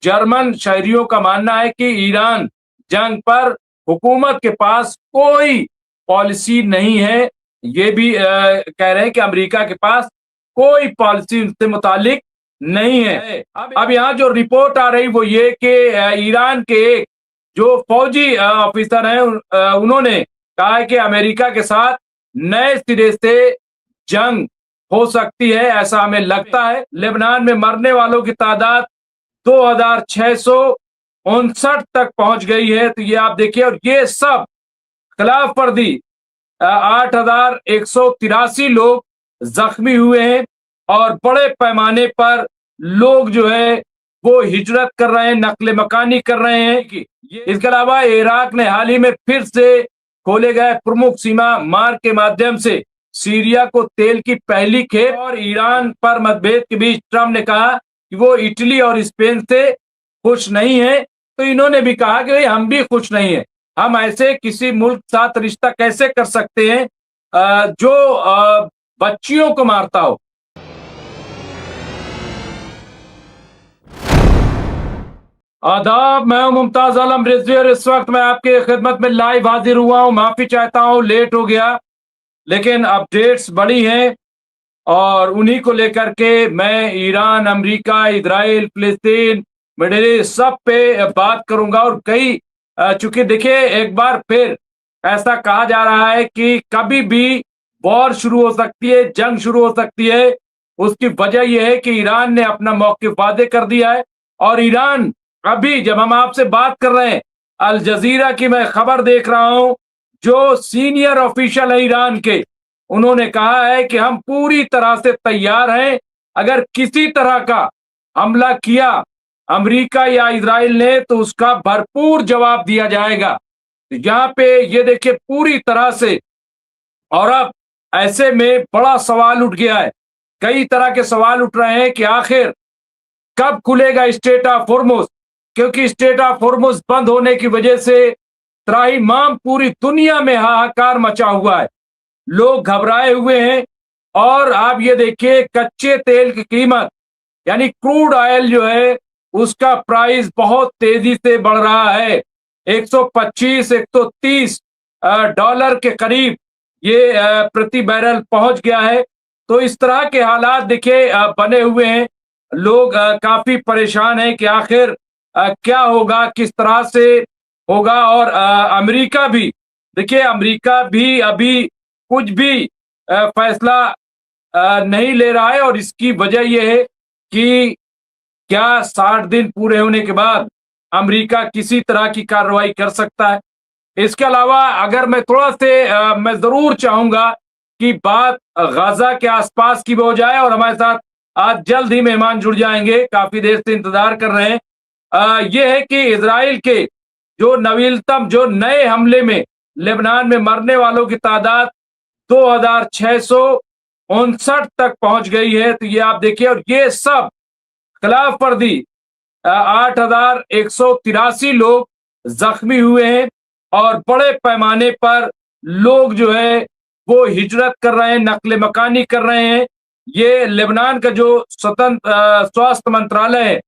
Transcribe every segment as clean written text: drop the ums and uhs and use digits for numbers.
German शहरियों का मानना है कि ईरान जंग पर हुकूमत के पास कोई पॉलिसी नहीं है। ये भी कह रहे हैं कि अमेरिका के पास कोई पॉलिसी उनसे मुतालिक नहीं है। अब यहाँ जो रिपोर्ट आ रही वो ये कि ईरान के एक जो फौजी ऑफिसर हैं उन्होंने कहा है कि अमेरिका के साथ नए सिरे से जंग हो सकती है, ऐसा हमें लगता है। लेबनान में मरने वालों की तादाद 2659 तक पहुंच गई है। तो ये आप देखिए, और ये सब खिलाफ वर्दी 8183 लोग जख्मी हुए हैं और बड़े पैमाने पर लोग जो है वो हिजरत कर रहे हैं, नकले मकानी कर रहे हैं। कि इसके अलावा इराक ने हाल ही में फिर से खोले गए प्रमुख सीमा मार्ग के माध्यम से सीरिया को तेल की पहली खेप। और ईरान पर मतभेद के बीच ट्रंप ने कहा कि वो इटली और स्पेन से खुश नहीं है। तो इन्होंने भी कहा कि भाई हम भी खुश नहीं है, हम ऐसे किसी मुल्क के साथ रिश्ता कैसे कर सकते हैं जो बच्चियों को मारता हो। आदाब, मैं हूं मुमताज आलम रिजवी और इस वक्त मैं आपके खिदमत में लाइव हाजिर हुआ हूं। माफी चाहता हूं, लेट हो गया, लेकिन अपडेट्स बड़ी हैं और उन्हीं को लेकर के मैं ईरान, अमेरिका, इजराइल, फिलिस्तीन, मिडिल ईस्ट सब पे बात करूंगा। और कई चूंकि देखिए एक बार फिर ऐसा कहा जा रहा है कि कभी भी वॉर शुरू हो सकती है, जंग शुरू हो सकती है। उसकी वजह यह है कि ईरान ने अपना मौके वादे कर दिया है। और ईरान अभी जब हम आपसे बात कर रहे हैं, अल जजीरा की मैं खबर देख रहा हूं, जो सीनियर ऑफिशियल है ईरान के, उन्होंने कहा है कि हम पूरी तरह से तैयार हैं, अगर किसी तरह का हमला किया अमेरिका या इजराइल ने तो उसका भरपूर जवाब दिया जाएगा। यहाँ पे ये देखिए पूरी तरह से। और अब ऐसे में बड़ा सवाल उठ गया है, कई तरह के सवाल उठ रहे हैं कि आखिर कब खुलेगा स्ट्रेट ऑफ हॉर्मुज, क्योंकि स्ट्रेट ऑफ हॉर्मुज बंद होने की वजह से त्राहिमाम पूरी दुनिया में हाहाकार मचा हुआ है, लोग घबराए हुए हैं। और आप ये देखिए कच्चे तेल की कीमत यानी क्रूड ऑयल जो है उसका प्राइस बहुत तेजी से बढ़ रहा है, 125 130 डॉलर के करीब ये प्रति बैरल पहुंच गया है। तो इस तरह के हालात देखिए बने हुए हैं, लोग काफी परेशान हैं कि आखिर क्या होगा, किस तरह से होगा। और अमेरिका भी देखिए, अमेरिका भी अभी कुछ भी फैसला नहीं ले रहा है। और इसकी वजह यह है कि क्या 60 दिन पूरे होने के बाद अमेरिका किसी तरह की कार्रवाई कर सकता है। इसके अलावा अगर मैं थोड़ा से मैं जरूर चाहूंगा कि बात गाजा के आसपास की भी हो जाए। और हमारे साथ आज जल्द ही मेहमान जुड़ जाएंगे, काफी देर से इंतजार कर रहे हैं। यह है कि इजराइल के जो नवीनतम जो नए हमले में लेबनान में मरने वालों की तादाद 2659 तक पहुंच गई है। तो ये आप देखिए, और ये सब खिलाफ वर्दी 8183 लोग जख्मी हुए हैं और बड़े पैमाने पर लोग जो है वो हिजरत कर रहे हैं, नकले मकानी कर रहे हैं। ये लेबनान का जो स्वतंत्र स्वास्थ्य मंत्रालय है,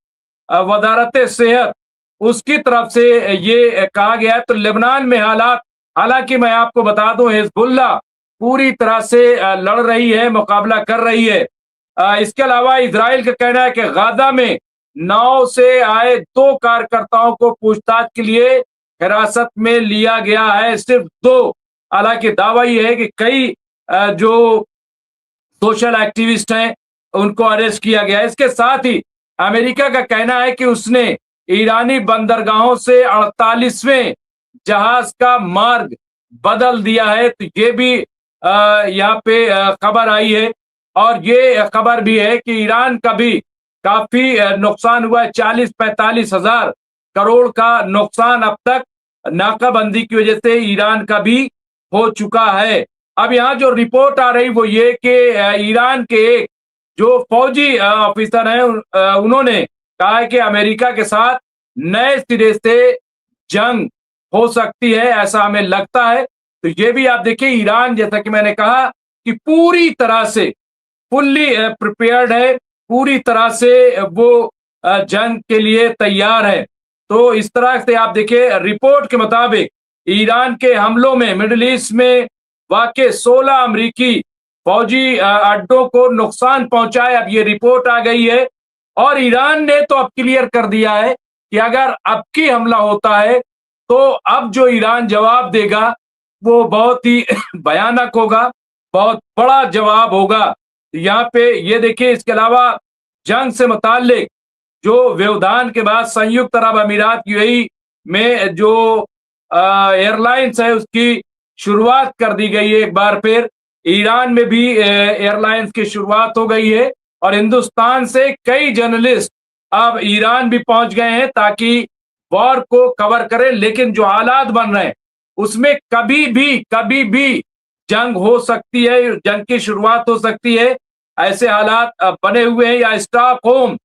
वजारत सेहत, उसकी तरफ से ये कहा गया है। तो लेबनान में हालात, हालांकि मैं आपको बता दूं हिजबुल्लाह पूरी तरह से लड़ रही है, मुकाबला कर रही है। इसके अलावा इजराइल का कहना है कि गाजा में नाव से आए 2 कार्यकर्ताओं को पूछताछ के लिए हिरासत में लिया गया है, सिर्फ 2। हालांकि दावा यह है कि कई जो सोशल एक्टिविस्ट हैं उनको अरेस्ट किया गया है। इसके साथ ही अमेरिका का कहना है कि उसने ईरानी बंदरगाहों से 48वें जहाज का मार्ग बदल दिया है। तो ये भी यहाँ पे खबर आई है। और ये खबर भी है कि ईरान का भी काफी नुकसान हुआ है, 40-45 हजार करोड़ का नुकसान अब तक नाकाबंदी की वजह से ईरान का भी हो चुका है। अब यहाँ जो रिपोर्ट आ रही वो ये कि ईरान के एक जो फौजी ऑफिसर हैं उन्होंने कहा है कि अमेरिका के साथ नए सिरे से जंग हो सकती है, ऐसा हमें लगता है। तो ये भी आप देखिए, ईरान जैसा कि मैंने कहा कि पूरी तरह से फुल्ली प्रिपेयर्ड है, पूरी तरह से वो जंग के लिए तैयार है। तो इस तरह से आप देखिए, रिपोर्ट के मुताबिक ईरान के हमलों में मिडिल ईस्ट में वाकई 16 अमरीकी फौजी अड्डों को नुकसान पहुंचा है। अब ये रिपोर्ट आ गई है और ईरान ने तो अब क्लियर कर दिया है कि अगर अब की हमला होता है तो अब जो ईरान जवाब देगा वो बहुत ही भयानक होगा, बहुत बड़ा जवाब होगा। यहाँ पे ये देखिए, इसके अलावा जंग से मुताल्लिक जो व्यवधान के बाद संयुक्त अरब अमीरात यूएई में जो एयरलाइंस है उसकी शुरुआत कर दी गई है। एक बार फिर ईरान में भी एयरलाइंस की शुरुआत हो गई है और हिंदुस्तान से कई जर्नलिस्ट अब ईरान भी पहुंच गए हैं ताकि वॉर को कवर करें। लेकिन जो हालात बन रहे हैं उसमें कभी भी जंग हो सकती है, जंग की शुरुआत हो सकती है। ऐसे हालात बने हुए हैं। या स्टॉकहोम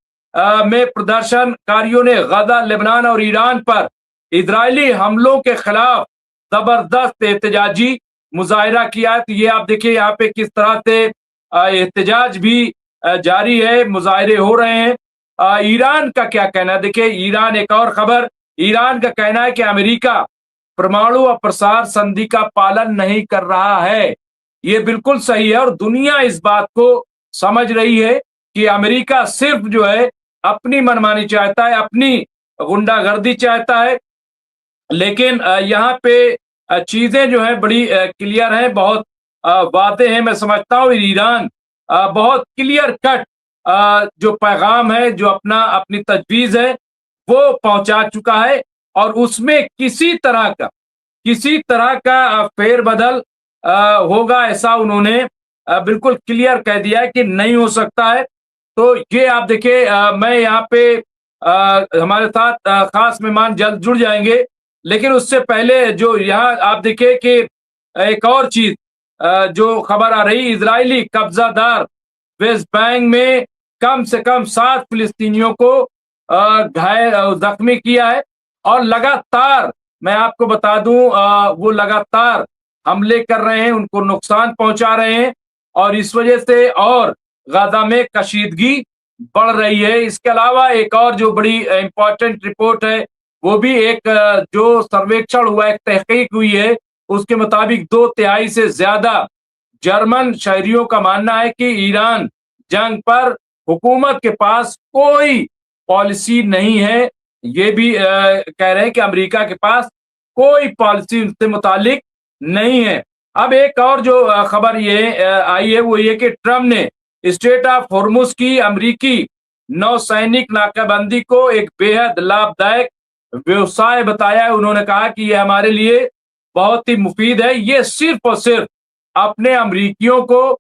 में प्रदर्शनकारियों ने गजा, लेबनान और ईरान पर इजरायली हमलों के खिलाफ जबरदस्त एहतजाजी मुजाहिरा किया है। तो ये आप देखिए यहाँ पे किस तरह से एहतजाज भी जारी है, मुजाहिरे हो रहे हैं। ईरान का क्या कहना है? देखिए ईरान, एक और खबर, ईरान का कहना है कि अमेरिका परमाणु अप्रसार संधि का पालन नहीं कर रहा है। ये बिल्कुल सही है और दुनिया इस बात को समझ रही है कि अमेरिका सिर्फ जो है अपनी मनमानी चाहता है, अपनी गुंडागर्दी चाहता है। लेकिन यहाँ पे चीजें जो है बड़ी क्लियर हैं, बहुत वादे हैं। मैं समझता हूँ ईरान बहुत क्लियर कट जो पैगाम है, जो अपनी तजवीज है वो पहुंचा चुका है और उसमें किसी तरह का फेरबदल होगा ऐसा उन्होंने बिल्कुल क्लियर कह दिया है कि नहीं हो सकता है। तो ये आप देखिए, मैं यहाँ पे हमारे साथ खास मेहमान जल्द जुड़ जाएंगे, लेकिन उससे पहले जो यहाँ आप देखिए कि एक और चीज जो खबर आ रही, इजरायली कब्जादार वेस्ट बैंक में कम से कम 7 फिलिस्तीनियों को घायल, जख्मी किया है और लगातार मैं आपको बता दूं वो लगातार हमले कर रहे हैं, उनको नुकसान पहुंचा रहे हैं और इस वजह से और गाजा में कशीदगी बढ़ रही है। इसके अलावा एक और जो बड़ी इंपॉर्टेंट रिपोर्ट है वो भी एक जो सर्वेक्षण हुआ, एक तहकीक हुई है, उसके मुताबिक 2/3 से ज्यादा जर्मन शहरियों का मानना है कि ईरान जंग पर हुकूमत के पास कोई पॉलिसी नहीं है। ये भी कह रहे हैं कि अमेरिका के पास कोई पॉलिसी उससे मुतालिक नहीं है। अब एक और जो खबर ये आई है वो ये कि ट्रम्प ने स्टेट ऑफ हॉर्मुज की अमेरिकी नौसैनिक नाकाबंदी को एक बेहद लाभदायक व्यवसाय बताया है। उन्होंने कहा कि ये हमारे लिए बहुत ही मुफीद है। ये सिर्फ और सिर्फ अपने अमरीकियों को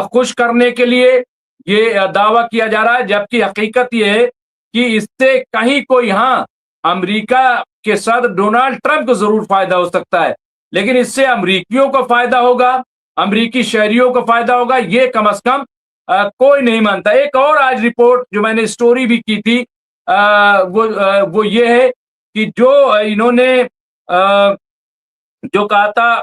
खुश करने के लिए ये दावा किया जा रहा है, जबकि हकीकत ये है कि इससे कहीं कोई, हाँ, अमेरिका के सदर डोनाल्ड ट्रंप को जरूर फायदा हो सकता है, लेकिन इससे अमरीकियों को फायदा होगा, अमरीकी शहरियों को फायदा होगा, ये कम अज कम कोई नहीं मानता। एक और आज रिपोर्ट जो मैंने स्टोरी भी की थी वो ये है कि जो इन्होंने जो कहा था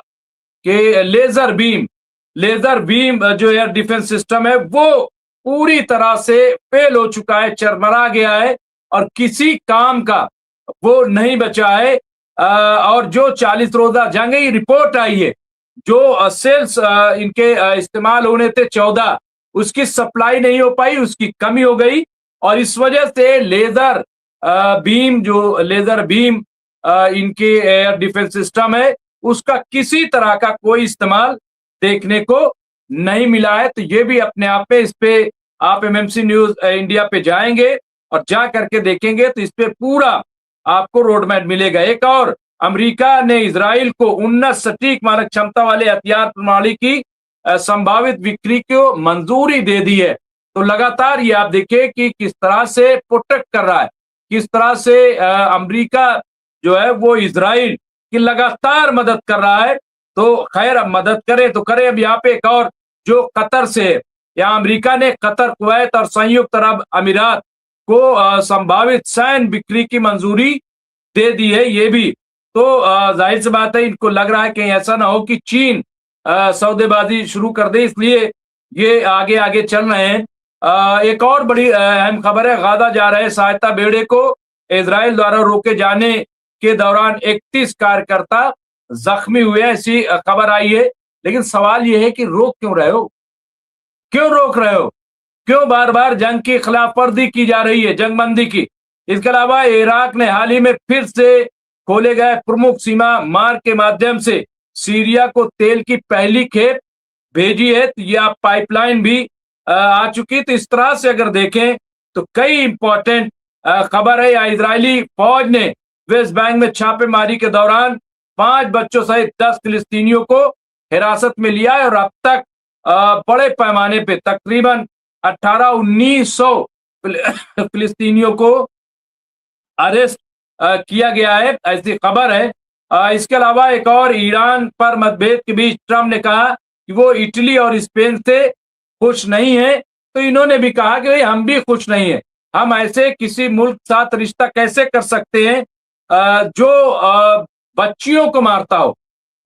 कि लेजर बीम जो एयर डिफेंस सिस्टम है वो पूरी तरह से फेल हो चुका है, चरमरा गया है और किसी काम का वो नहीं बचा है। और जो 40 रोजा जंग, ये रिपोर्ट आई है, जो सेल्स इनके इस्तेमाल होने थे 14, उसकी सप्लाई नहीं हो पाई, उसकी कमी हो गई और इस वजह से लेजर बीम इनके एयर डिफेंस सिस्टम है उसका किसी तरह का कोई इस्तेमाल देखने को नहीं मिला है। तो ये भी अपने आप में, इस पे आप एमएमसी न्यूज इंडिया पे जाएंगे और जा करके देखेंगे तो इस पे पूरा आपको रोडमैप मिलेगा। एक और, अमेरिका ने इजराइल को उन्नत सटीक मारक क्षमता वाले हथियार प्रणाली की संभावित बिक्री को मंजूरी दे दी है। तो लगातार ये आप देखिए कि किस तरह से प्रोटेक्ट कर रहा है, किस तरह से अमेरिका जो है वो इजराइल की लगातार मदद कर रहा है। तो खैर, अब मदद करे तो करे। अब यहाँ पे एक और जो कतर से, यहाँ अमेरिका ने कतर, कुवैत और संयुक्त अरब अमीरात को संभावित सैन्य बिक्री की मंजूरी दे दी है। ये भी तो जाहिर सी बात है, इनको लग रहा है कि ऐसा ना हो कि चीन सौदेबाजी शुरू कर दे, इसलिए ये आगे आगे चल रहे हैं। एक और बड़ी अहम खबर है, गाजा जा रहे सहायता बेड़े को इजराइल द्वारा रोके जाने के दौरान 31 कार्यकर्ता जख्मी हुए, ऐसी खबर आई है। लेकिन सवाल यह है कि रोक क्यों रहे हो, क्यों रोक रहे हो, क्यों बार बार जंग की खिलाफ वर्जी की जा रही है, जंगबंदी की। इसके अलावा इराक ने हाल ही में फिर से खोले गए प्रमुख सीमा मार्ग के माध्यम से सीरिया को तेल की पहली खेप भेजी है। तो यह पाइपलाइन भी आ चुकी। तो इस तरह से अगर देखें तो कई इंपॉर्टेंट खबर है। इजरायली फौज ने वेस्ट बैंक में छापेमारी के दौरान 5 बच्चों सहित 10 फिलिस्तीनियों को हिरासत में लिया है और अब तक बड़े पैमाने पे तकरीबन 18-1900 फिलिस्तीनियों को अरेस्ट किया गया है, ऐसी खबर है। इसके अलावा एक और, ईरान पर मतभेद के बीच ट्रंप ने कहा कि वो इटली और स्पेन से खुश नहीं है। तो इन्होंने भी कहा कि भाई हम भी खुश नहीं है, हम ऐसे किसी मुल्क के साथ रिश्ता कैसे कर सकते हैं जो बच्चियों को मारता हो।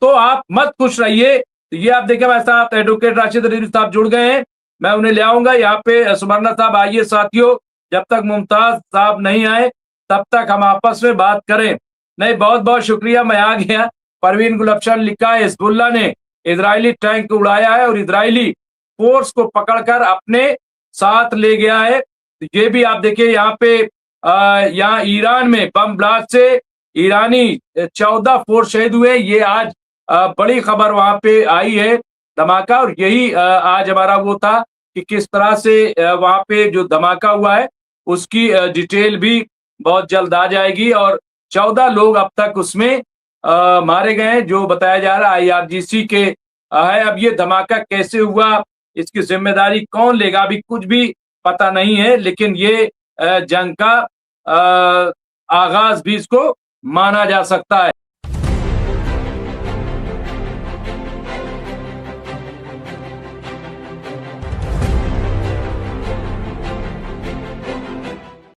तो आप मत खुश रहिए। तो ये आप देखिए, हमारे साथ एडवोकेट राशिद रिजवी साहब जुड़ गए हैं, मैं उन्हें ले आऊंगा यहाँ पे। सुमरना साहब आइए साथियों, जब तक मुमताज साहब नहीं आए तब तक हम आपस में बात करें। नहीं, बहुत बहुत शुक्रिया, मैं आ गया। परवीन गुलफशन लिखा है, हिजबुल्लाह ने इजरायली टैंक को उड़ाया है और इजरायली फोर्स को पकड़कर अपने साथ ले गया है। तो ये भी आप देखिए यहाँ पे, यहाँ ईरान में बम ब्लास्ट से ईरानी 14 फोर्स शहीद हुए। ये आज बड़ी खबर वहां पे आई है, धमाका। और यही आज हमारा वो था कि किस तरह से वहां पे जो धमाका हुआ है उसकी डिटेल भी बहुत जल्द आ जाएगी। और 14 लोग अब तक उसमें मारे गए हैं, जो बताया जा रहा है IRGC के है। अब ये धमाका कैसे हुआ, इसकी जिम्मेदारी कौन लेगा, अभी कुछ भी पता नहीं है। लेकिन ये जंग का आगाज भी इसको माना जा सकता है।